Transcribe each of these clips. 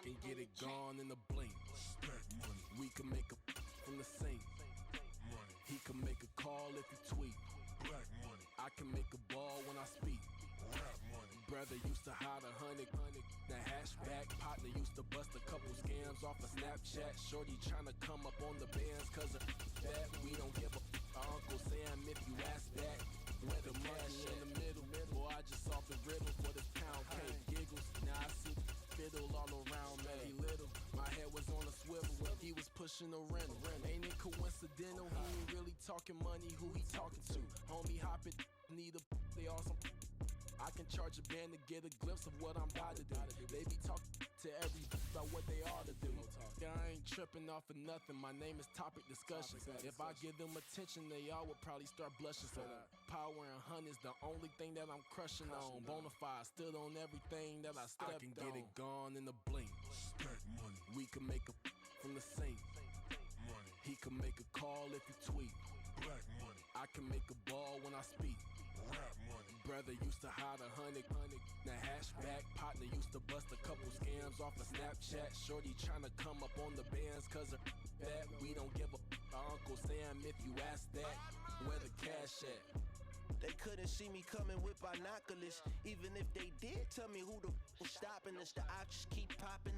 can get it gone in a blink. We can make a from the sink. He can make a call if he tweet. I can make a ball when I speak. Brother used to hide 100. The hashback partner used to bust a couple scams off of Snapchat. Shorty tryna come up on the bands cause of that. We don't give a Uncle Sam if you ask that. Where the money in the middle. Boy, I just solved the riddle for this pound cake. Giggles, now I see fiddle all around me. He little, my head was on a swivel. He was pushing a rental. Ain't it coincidental? He ain't really talking money. Who he talking to? Homie hopping, need a they awesome. I can charge a band to get a glimpse of what I'm about to do. They be talking to every about what they ought to do. I ain't tripping off of nothing. My name is Topic Discussion. If I give them attention, they all would probably start blushing. So power and hunt is the only thing that I'm crushing on. Bonafide stood on everything that I stepped on. I can get it gone in a blink. We can make a from the sink. He can make a call if he tweet. I can make a ball when I speak. Brother used to hide 100. The hashback partner used to bust a couple scams off of Snapchat. Shorty tryna come up on the bands cause of that. We don't give a Uncle Sam if you ask that. Where the cash at? They couldn't see me coming with binoculars. Even if they did, tell me who the was stopping us. The options keep popping.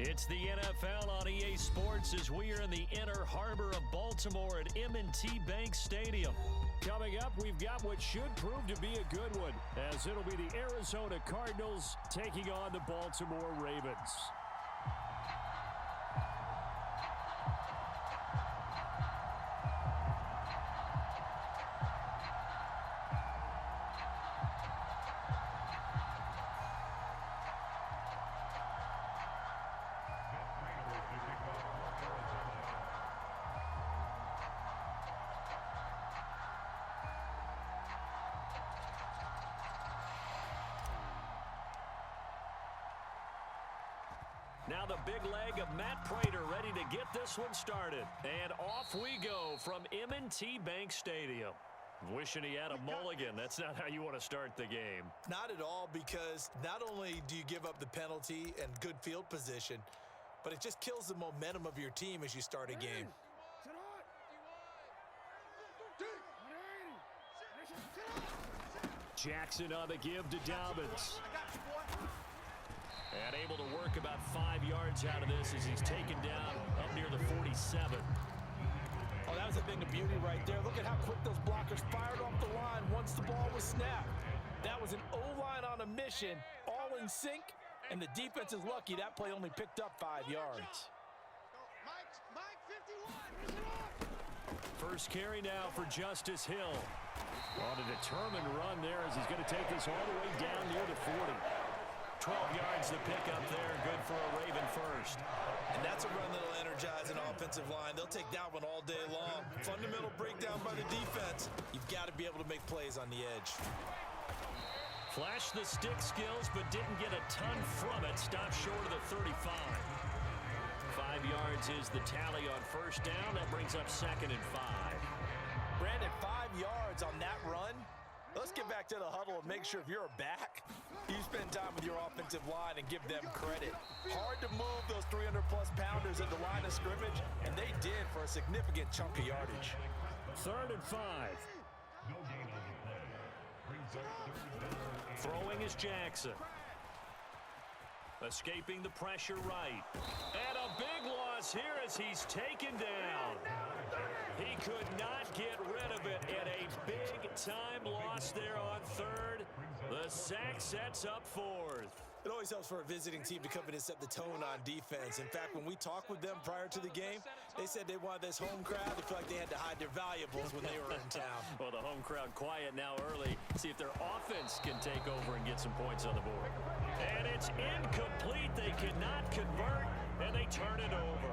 It's the NFL on EA Sports as we are in the inner harbor of Baltimore at M&T Bank Stadium. Coming up, we've got what should prove to be a good one, as it'll be the Arizona Cardinals taking on the Baltimore Ravens. Now the big leg of Matt Prater ready to get this one started. And off we go from M&T Bank Stadium. Wishing he had a mulligan. That's not how you want to start the game. Not at all, because not only do you give up the penalty and good field position, but it just kills the momentum of your team as you start a game. Jackson on the give to Dobbins. And able to work about 5 yards out of this as he's taken down up near the 47. Oh, that was a thing of beauty right there. Look at how quick those blockers fired off the line once the ball was snapped. That was an O-line on a mission, all in sync, and the defense is lucky that play only picked up 5 yards. First carry now for Justice Hill. On a determined run there as he's going to take this all the way down near the 40. 12 yards to pick up there, good for a Raven first. And that's a run that'll energize an offensive line. They'll take that one all day long. Fundamental breakdown by the defense. You've got to be able to make plays on the edge. Flashed the stick skills, but didn't get a ton from it. Stopped short of the 35. 5 yards is the tally on first down. That brings up 2nd and 5. Brandon, 5 yards on that run. Let's get back to the huddle and make sure if you're a back, you spend time with your offensive line and give them credit. Hard to move those 300-plus pounders at the line of scrimmage, and they did for a significant chunk of yardage. 3rd and 5. Throwing is Jackson. Escaping the pressure right. And a big loss here as he's taken down. He could not get rid of it, and a big-time loss there on 3rd. The sack sets up 4th. It always helps for a visiting team to come in and set the tone on defense. In fact, when we talked with them prior to the game, they said they wanted this home crowd to feel like they had to hide their valuables when they were in town. Well, the home crowd quiet now early. See if their offense can take over and get some points on the board. And it's incomplete. They cannot convert, and they turn it over.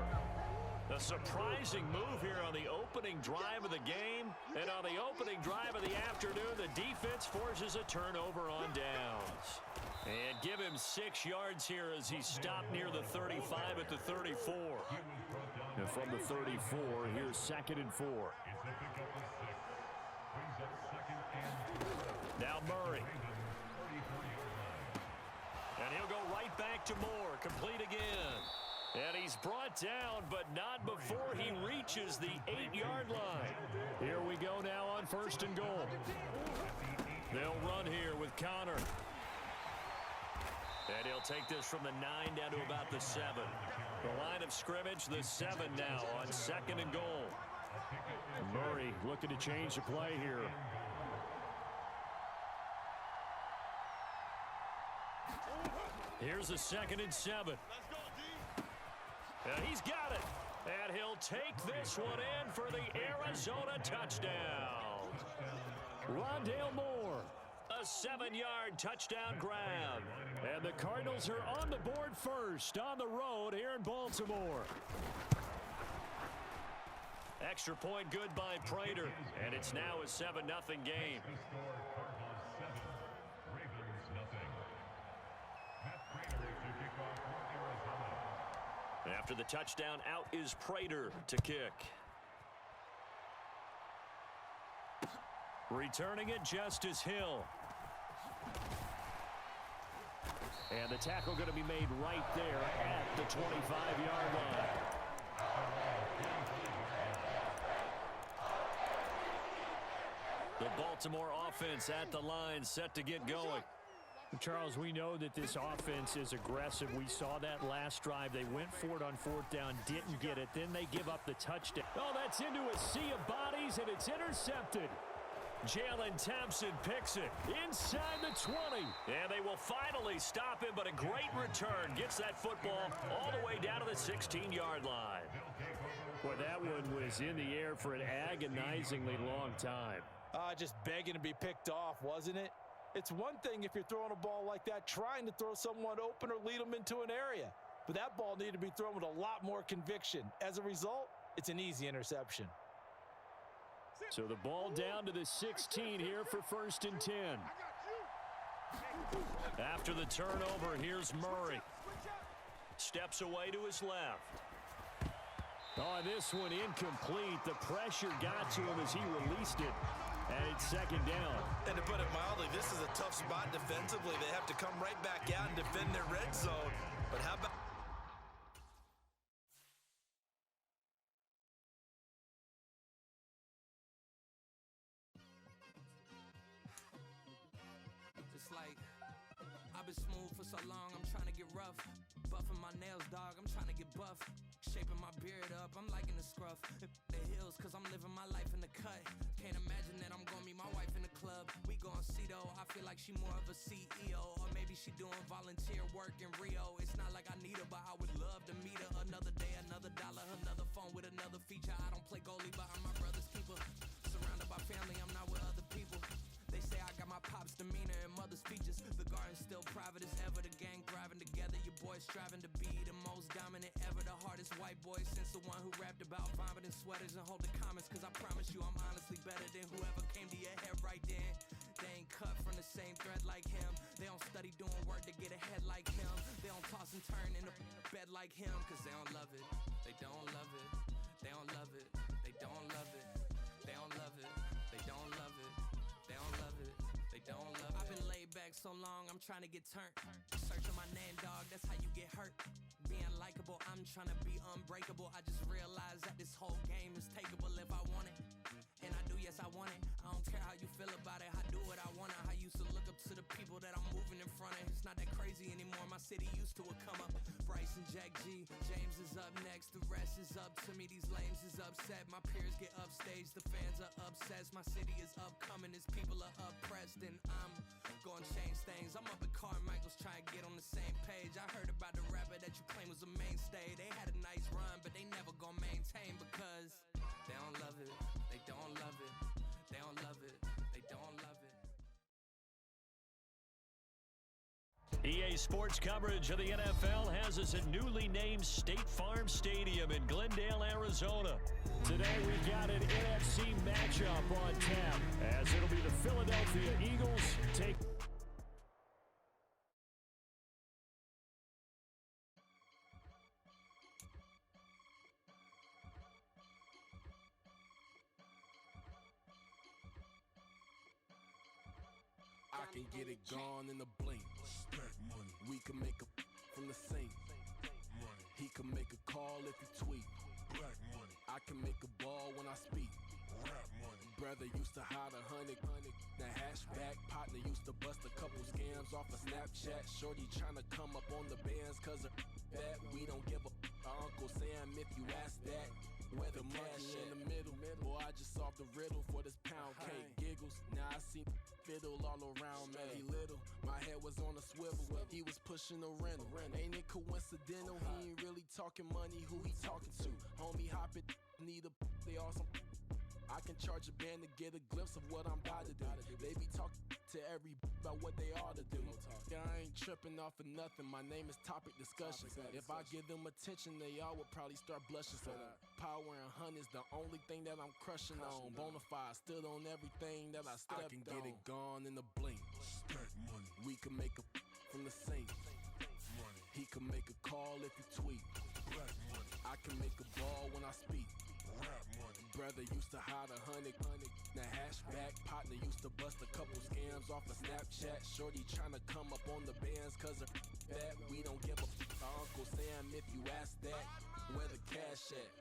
A surprising move here on the opening drive of the game. And on the opening drive of the afternoon, the defense forces a turnover on downs. And give him 6 yards here as he stopped near the 35 at the 34. And from the 34, here's 2nd and 4. to Moore, complete again. And he's brought down, but not before he reaches the 8-yard line. Here we go now on 1st and goal. They'll run here with Connor. And he'll take this from the 9 down to about the 7. The line of scrimmage, the 7 now on 2nd and goal. Murray looking to change the play here. Here's a 2nd and 7. And he's got it. And he'll take this one in for the Arizona touchdown. Rondale Moore, a 7-yard touchdown grab. And the Cardinals are on the board first on the road here in Baltimore. Extra point good by Prater. And it's now a 7-0 game. After the touchdown, out is Prater to kick. Returning it, Justice Hill. And the tackle going to be made right there at the 25-yard line. The Baltimore offense at the line, set to get going. Charles, we know that this offense is aggressive. We saw that last drive. They went for it on 4th down, didn't get it. Then they give up the touchdown. Oh, that's into a sea of bodies, and it's intercepted. Jalen Thompson picks it inside the 20. And they will finally stop him, but a great return. Gets that football all the way down to the 16-yard line. Boy, that one was in the air for an agonizingly long time. Just begging to be picked off, wasn't it? It's one thing if you're throwing a ball like that, trying to throw someone open or lead them into an area. But that ball needed to be thrown with a lot more conviction. As a result, it's an easy interception. So the ball down to the 16 here for 1st and 10. After the turnover, here's Murray. Steps away to his left. Oh, this one incomplete. The pressure got to him as he released it. And it's 2nd down. And to put it mildly, this is a tough spot defensively. They have to come right back out and defend their red zone. But how about... Just like, I've been smooth for so long, I'm trying to get rough. Buffing my nails, dog, I'm trying to get buff. Shaping my beard up, I'm liking the scruff. The hills, cause I'm living my life in the cut. Can't imagine that I'm gonna meet my wife in the club. We gon' see though, I feel like she more of a CEO. Or maybe she doing volunteer work in Rio. It's not like I need her, but I would love to meet her. Another day, another dollar, another phone with another feature. I don't play goalie, but I'm my brother's keeper. Surrounded by family, I'm not with other people. They say I got my pop's demeanor and mother's features. The garden's still private as ever. The gang thriving together. Your boys striving to be the most dominant ever. The hardest white boy since the one who rapped about vomiting sweaters and holding comments. Cause I promise you I'm honestly better than whoever came to your head right then. They ain't cut from the same thread like him. They don't study doing work to get ahead like him. They don't toss and turn in a bed like him. Cause they don't love it. They don't love it. They don't love it. They don't love it. They don't love it. They don't love it. They don't love it. They don't love it. I've been laid back so long, I'm trying to get turned. Searching my name, dog, that's how you get hurt. Being likable, I'm trying to be unbreakable. I just realized that this whole game is takeable if I want it. And I do, yes, I want it. I don't care how you feel about it. I do what I want. I used to look up to the people that I'm moving in front of. It's not that crazy anymore. My city used to a come up. Bryce and Jack G. James is up next. The rest is up to me. These lames is upset. My peers get upstaged. The fans are obsessed. My city is upcoming. His people are oppressed. And I'm gonna change things. I'm up at Carmichael's trying to get on the same page. I heard about the rapper that you claim was a mainstay. They had a nice run, but they never gonna maintain because they don't love it. They don't love it. They don't love it. They don't love it. EA Sports coverage of the NFL has us at newly named State Farm Stadium in Glendale, Arizona. Today we've got an NFC matchup on tap as it'll be the Philadelphia Eagles take... I can get it gone in a blink. Stack money. We can make a from the Saint. He can make a call if he tweet. I can make a ball when I speak. Brother used to hide 100. The hashback partner used to bust a couple scams off of Snapchat. Shorty tryna come up on the bands cause of that. We don't give a Uncle Sam if you ask that. Where the cash in the middle. Boy, I just solved the riddle for this pound cake. Giggles, now I see fiddle all around me. He little, my head was on a swivel. He was pushing a rental. Ain't it coincidental? He ain't really talking money. Who he talking to? Homie hoppin', need a they awesome. I can charge a band to get a glimpse of what I'm about to do. They be talking to every about what they ought to do. Yeah, I ain't tripping off of nothing. My name is Topic Discussion. If I give them attention, they all would probably start blushing. So power and hunt is the only thing that I'm crushing on. Bonafide stood on everything that I stepped on. I can get it gone in a blink. We can make a from the Saint. He can make a call if he tweet. I can make a ball when I speak. Brother used to hide 100. The hashback partner used to bust a couple scams off of Snapchat. Shorty tryna come up on the bands cause of that. We don't give a Uncle Sam if you ask that. Where the cash at?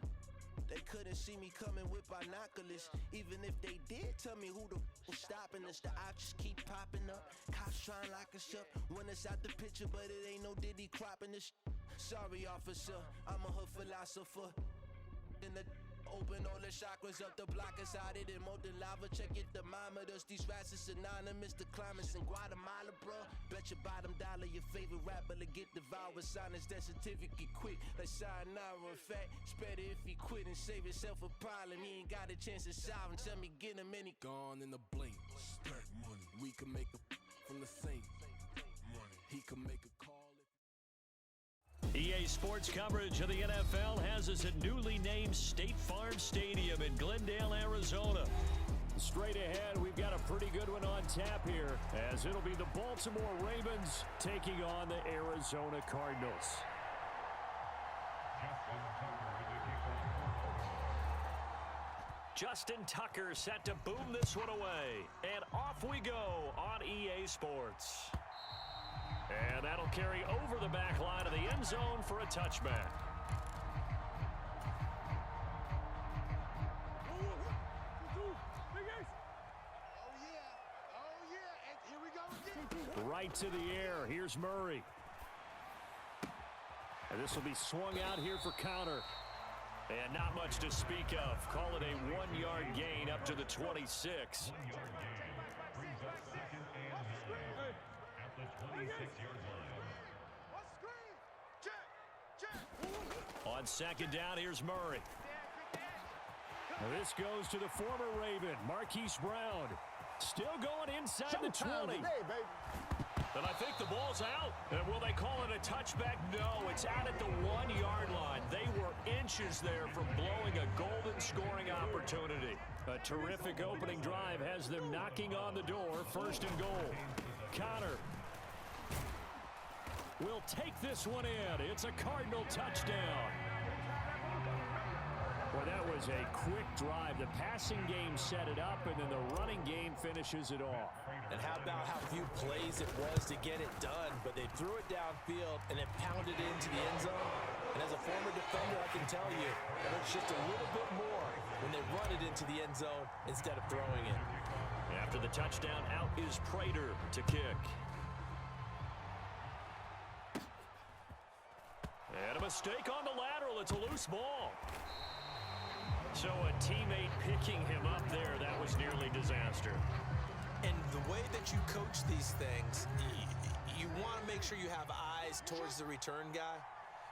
They couldn't see me coming with binoculars. Even if they did tell me who the was stopping us, the options keep popping up. Cops trying to lock us up when it's out the picture, but it ain't no Diddy cropping this. Sorry, officer, I'm a hood philosopher. In the open all the chakras up the block inside it and molten lava. Check it, thermometers. These rats is synonymous to climates in Guatemala, bro. Bet your bottom dollar your favorite rapper to get devoured. Sign his death certificate quick like sayonara. In fact, it's better if he quit and save himself a problem. He ain't got a chance to solve and tell me get him any. Gone in a blink. Stack money. We can make a from the Saint. He can make a call. EA Sports coverage of the NFL has us at newly named State Farm Stadium in Glendale, Arizona. Straight ahead, we've got a pretty good one on tap here, as it'll be the Baltimore Ravens taking on the Arizona Cardinals. Justin Tucker set to boom this one away. And off we go on EA Sports. And that'll carry over the back line of the end zone for a touchback. Right to the air. Here's Murray. And this will be swung out here for counter. And not much to speak of. Call it a 1-yard gain up to the 26. On second down, here's Murray. This goes to the former Raven, Marquise Brown. Still going inside the 20. And I think the ball's out. And will they call it a touchback? No, it's out at the 1-yard line. They were inches there from blowing a golden scoring opportunity. A terrific opening drive has them knocking on the door, first and goal. Connor will take this one in. It's a Cardinal touchdown. Well, that was a quick drive. The passing game set it up, and then the running game finishes it off. And how about how few plays it was to get it done, but they threw it downfield and then pounded it into the end zone. And as a former defender, I can tell you, it hurts just a little bit more when they run it into the end zone instead of throwing it. After the touchdown, out is Prater to kick. And a mistake on the lateral. It's a loose ball. So a teammate picking him up there, that was nearly disaster. And the way that you coach these things, you want to make sure you have eyes towards the return guy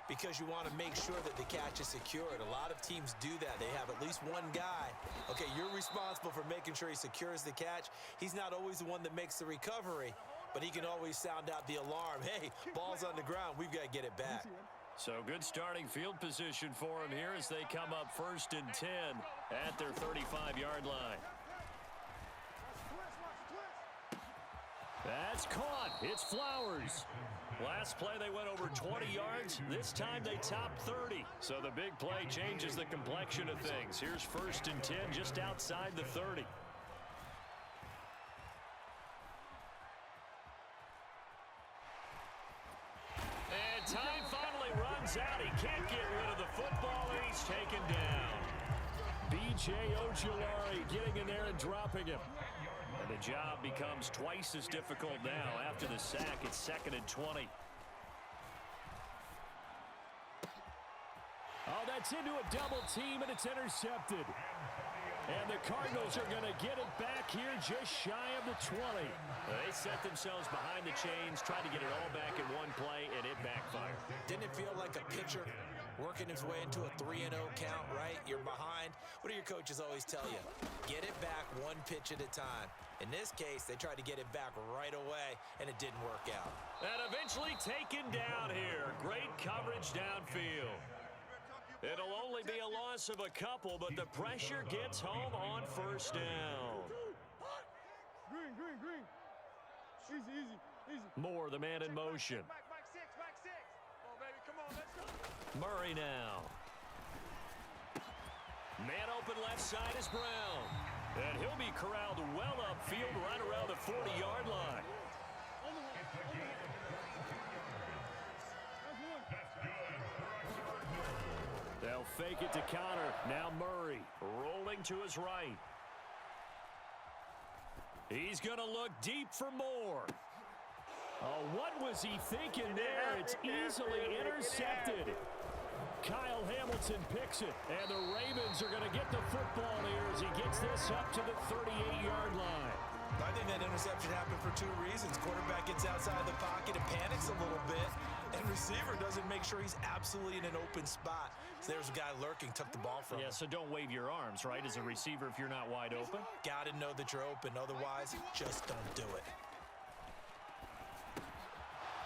because you want to make sure that the catch is secured. A lot of teams do that. They have at least one guy. Okay, you're responsible for making sure he secures the catch. He's not always the one that makes the recovery, but he can always sound out the alarm. Hey, ball's on the ground. We've got to get it back. So good starting field position for him here as they come up 1st and 10 at their 35-yard line. That's caught. It's Flowers. Last play they went over 20 yards. This time they topped 30. So the big play changes the complexion of things. Here's 1st and 10 just outside the 30. comes out. He can't get rid of the football, and he's taken down. B.J. Ojulari getting in there and dropping him. And the job becomes twice as difficult now. After the sack, it's 2nd and 20. Oh, that's into a double team, and it's intercepted. And the Cardinals are going to get it back here just shy of the 20. They set themselves behind the chains, tried to get it all back in one play, and it backfired. Didn't it feel like a pitcher working his way into a 3-0 count, right? You're behind. What do your coaches always tell you? Get it back one pitch at a time. In this case, they tried to get it back right away, and it didn't work out. And eventually taken down here. Great coverage downfield. It'll only be a loss of a couple, but the pressure gets home on first down. Green. Easy. Moore, the man in motion. Back six. Oh, baby, come on, let's go. Murray now. Man open left side is Brown. And he'll be corralled well upfield right around the 40-yard line. They'll fake it to counter. Now Murray rolling to his right. He's going to look deep for Moore. Oh, what was he thinking there? It's easily intercepted. Kyle Hamilton picks it, and the Ravens are going to get the football here as he gets this up to the 38-yard line. I think that interception happened for two reasons. Quarterback gets outside the pocket and panics a little bit, and receiver doesn't make sure he's absolutely in an open spot. So there's a guy lurking, took the ball from him. Yeah, so don't wave your arms, right, as a receiver if you're not wide open? Got to know that you're open. Otherwise, just don't do it.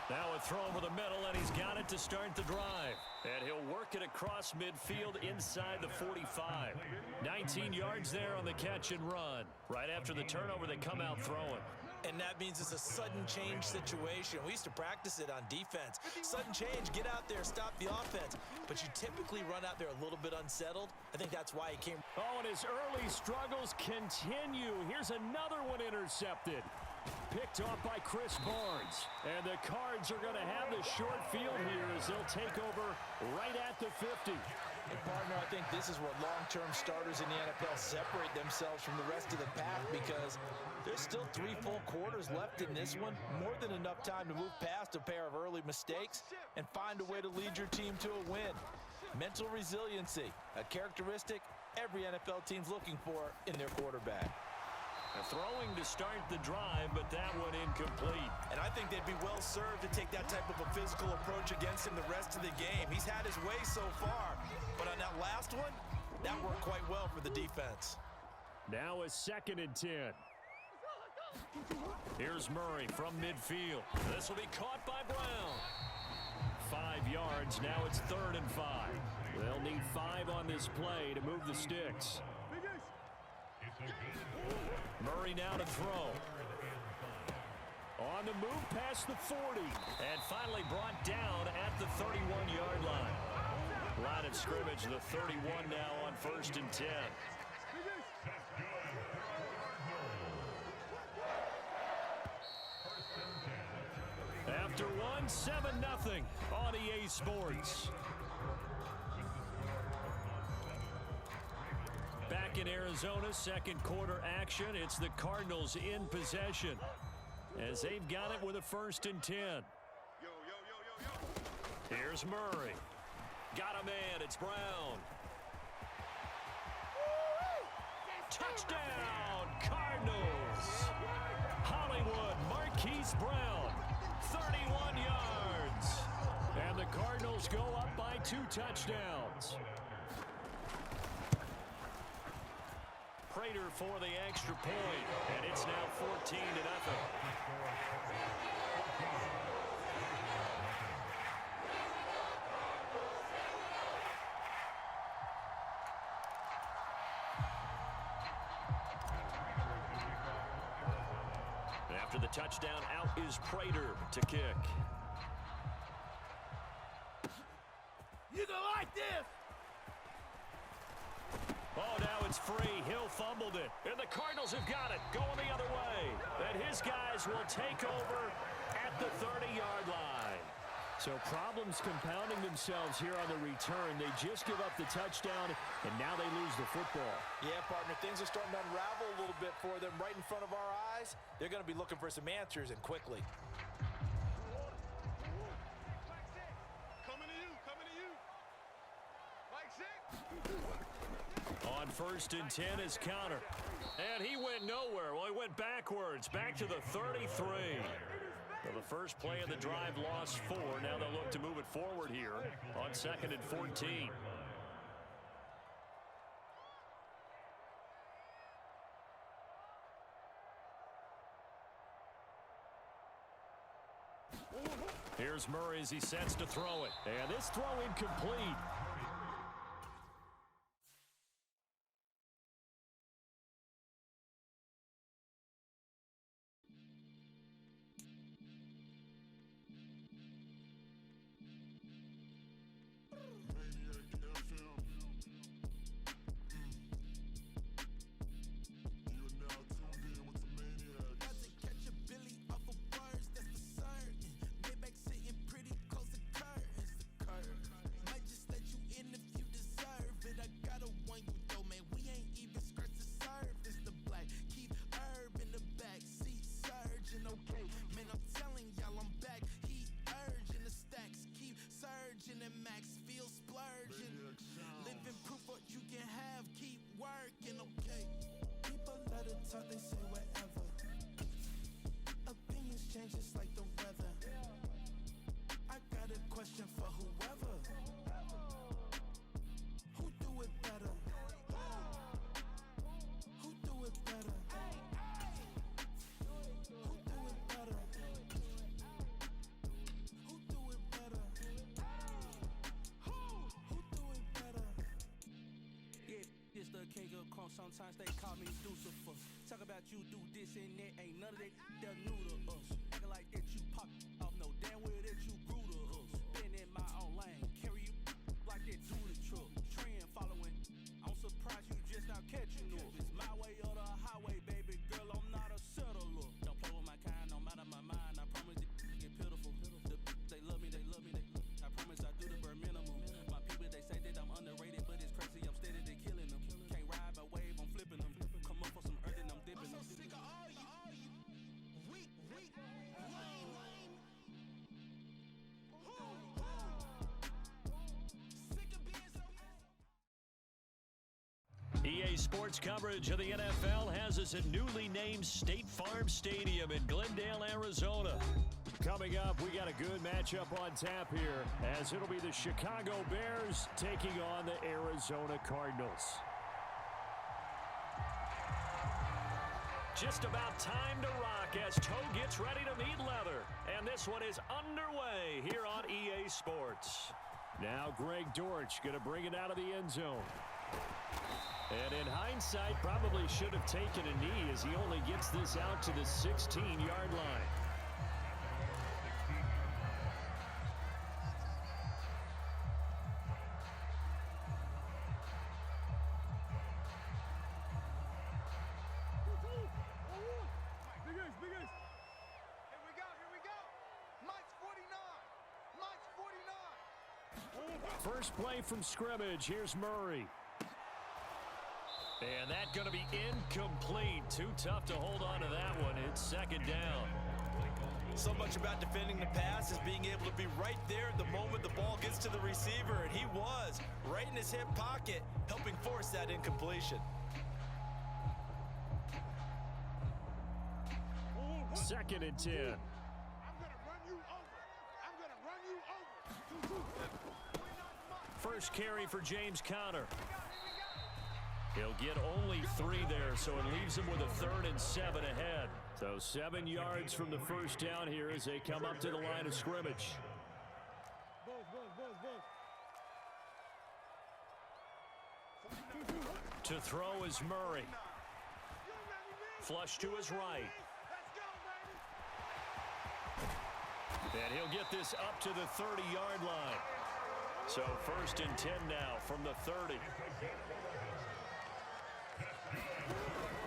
Now a throw over the middle, and he's got it to start the drive. And he'll work it across midfield inside the 45. 19 yards there on the catch and run. Right after the turnover, they come out throwing. And that means it's a sudden change situation. We used to practice it on defense. Sudden change, get out there, stop the offense. But you typically run out there a little bit unsettled. I think that's why he came. Oh, and his early struggles continue. Here's another one intercepted. Picked off by Chris Barnes. And the Cards are going to have the short field here as they'll take over right at the 50. And partner, I think this is where long-term starters in the NFL separate themselves from the rest of the pack, because there's still 3 full quarters left in this one. More than enough time to move past a pair of early mistakes and find a way to lead your team to a win. Mental resiliency, a characteristic every NFL team's looking for in their quarterback. Throwing to start the drive, but that one incomplete. And I think they'd be well served to take that type of a physical approach against him the rest of the game. He's had his way so far, but on that last one, that worked quite well for the defense. Now a 2nd and 10. Here's Murray from midfield. This will be caught by Brown. 5 yards, now it's 3rd and 5. They'll need 5 on this play to move the sticks. Murray now to throw. On the move past the 40. And finally brought down at the 31-yard line. Line of scrimmage, the 31 now on 1st and 10. After one, 7-0 on EA Sports. Back in Arizona, 2nd quarter action. It's the Cardinals in possession as they've got it with a 1st and 10. Here's Murray. Got a man. It's Brown. Touchdown, Cardinals. Hollywood, Marquise Brown, 31 yards. And the Cardinals go up by 2 touchdowns. Prater for the extra point, and it's now 14-0. After the touchdown, out is Prater to kick. You gonna like this? Oh, now it's free. Hill fumbled it. And the Cardinals have got it. Going the other way. And his guys will take over at the 30-yard line. So problems compounding themselves here on the return. They just give up the touchdown, and now they lose the football. Yeah, partner, things are starting to unravel a little bit for them right in front of our eyes. They're going to be looking for some answers, and quickly. Coming to you, coming to you. Mike six. On 1st and 10 is counter. And he went nowhere. Well, he went backwards, back to the 33. So the first play of the drive lost 4. Now they'll look to move it forward here on 2nd and 14. Here's Murray as he sets to throw it. And this throw incomplete. They say whatever. Opinions change just like the weather. I got a question for whoever. Who do it better? Who do it better? Who do it better? Who do it better? Who do it better? Yeah, it's the king of crunk. Sometimes they call me Lucifer. Talk about you do this and that, ain't none of that, they're new to us. Acting like that you pop off, no damn well that you grew to us. Been in my own lane, carry you like that do the truck. Trend following, I'm surprised you just now catching up. It's my way or the highway, baby girl, I'm not a settler. Don't play with my kind, I'm out of my mind, I promise it get pitiful. They love me, I promise I do the bare minimum. My people, they say that I'm underrated, but it's crazy, I'm steady, they killing them. Can't ride my wave, I'm flipping them. Come up for some earth and I'm dipping them. Sick of all you weak, lame. Sick of being so. EA Sports coverage of the NFL has us at newly named State Farm Stadium in Glendale, Arizona. Coming up, we got a good matchup on tap here, as it'll be the Chicago Bears taking on the Arizona Cardinals. Just about time to rock as Toe gets ready to meet leather. And this one is underway here on EA Sports. Now Greg Dortch going to bring it out of the end zone. And in hindsight, probably should have taken a knee as he only gets this out to the 16-yard line. First play from scrimmage. Here's Murray. And that's going to be incomplete. Too tough to hold on to that one. It's 2nd down. So much about defending the pass is being able to be right there at the moment the ball gets to the receiver, and he was right in his hip pocket, helping force that incompletion. 2nd and 10. I'm gonna run you over. I'm gonna run you over. First carry for James Conner. He'll get only 3 there, so it leaves him with a 3rd and 7 ahead. So 7 yards from the first down here as they come up to the line of scrimmage. To throw is Murray. Flush to his right. And he'll get this up to the 30-yard line. So 1st and 10 now from the 30.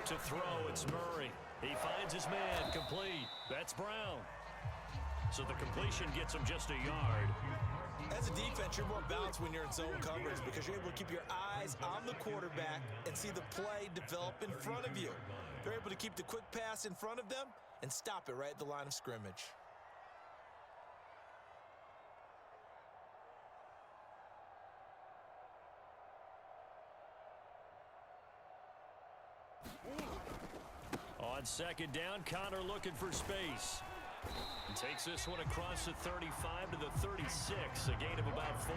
To throw, it's Murray. He finds his man, complete. That's Brown. So the completion gets him just a yard. As a defense, you're more balanced when you're in zone coverage because you're able to keep your eyes on the quarterback and see the play develop in front of you. They're able to keep the quick pass in front of them and stop it right at the line of scrimmage. On second down, Connor looking for space. And takes this one across the 35 to the 36, a gain of about 4.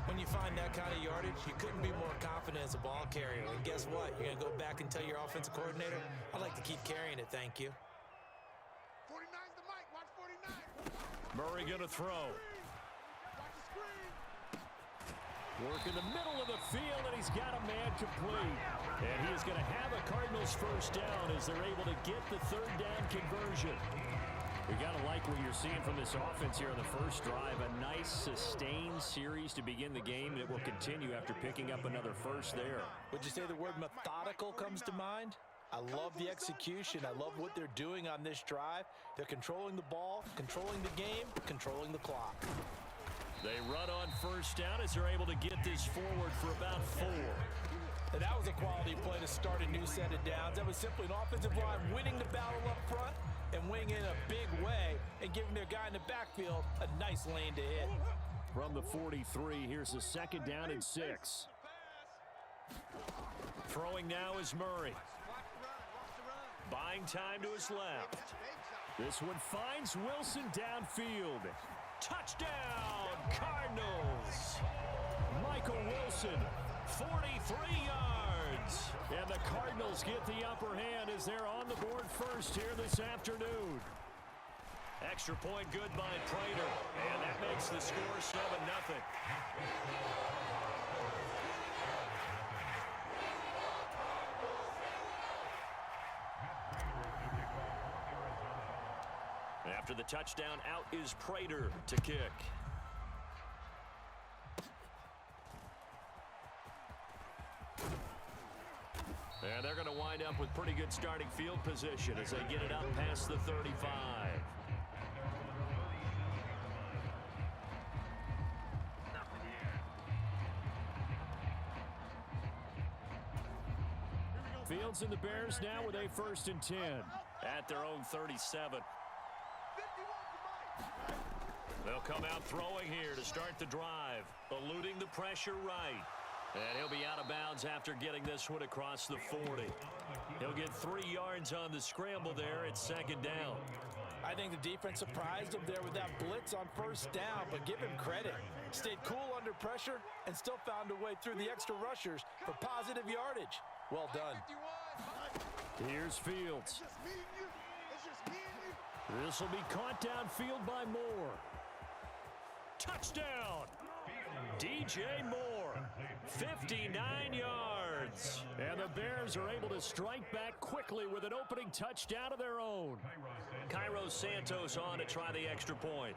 When you find that kind of yardage, you couldn't be more confident as a ball carrier. And guess what? You're going to go back and tell your offensive coordinator, I'd like to keep carrying it, thank you. 49's the mic. Watch 49. Murray going to throw. Watch the screen. Work in the middle of the field, and he's got a man complete. And he is going to have a Cardinals first down as they're able to get the third down conversion. You got to like what you're seeing from this offense here on the first drive. A nice, sustained series to begin the game that will continue after picking up another first there. Would you say the word methodical comes to mind? I love the execution. I love what they're doing on this drive. They're controlling the ball, controlling the game, controlling the clock. They run on first down as they're able to get this forward for about 4. And that was a quality play to start a new set of downs. That was simply an offensive line winning the battle up front and winning in a big way and giving their guy in the backfield a nice lane to hit. From the 43, here's a second down and 6. Throwing now is Murray. Buying time to his left. This one finds Wilson downfield. Touchdown, Cardinals! Michael Wilson, 43 yards. And the Cardinals get the upper hand as they're on the board first here this afternoon. Extra point good by Prater. And that makes the score 7-0. After the touchdown, out is Prater to kick. And they're going to wind up with pretty good starting field position as they get it up past the 35. Fields and the Bears now with a 1st and 10 at their own 37. They'll come out throwing here to start the drive, eluding the pressure right. And he'll be out of bounds after getting this one across the 40. He'll get 3 yards on the scramble there at second down. I think the defense surprised him there with that blitz on first down, but give him credit. Stayed cool under pressure and still found a way through the extra rushers for positive yardage. Well done. Here's Fields. This will be caught downfield by Moore. Touchdown! DJ Moore, 59 yards. And the Bears are able to strike back quickly with an opening touchdown of their own. Cairo Santos on to try the extra point.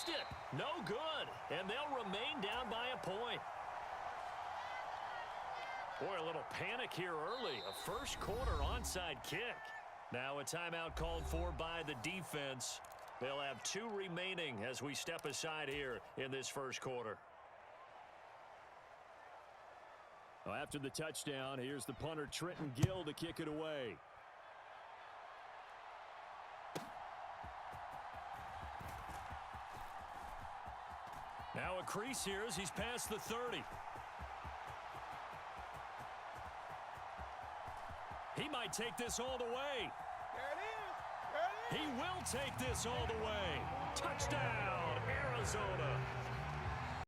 It. No good. And they'll remain down by a point. Boy, a little panic here early. A first quarter onside kick. Now a timeout called for by the defense. They'll have 2 remaining as we step aside here in this first quarter. Well, after the touchdown, here's the punter Trenton Gill to kick it away. Now a crease here as he's past the 30. He might take this all the way. He will take this all the way. Touchdown, Arizona.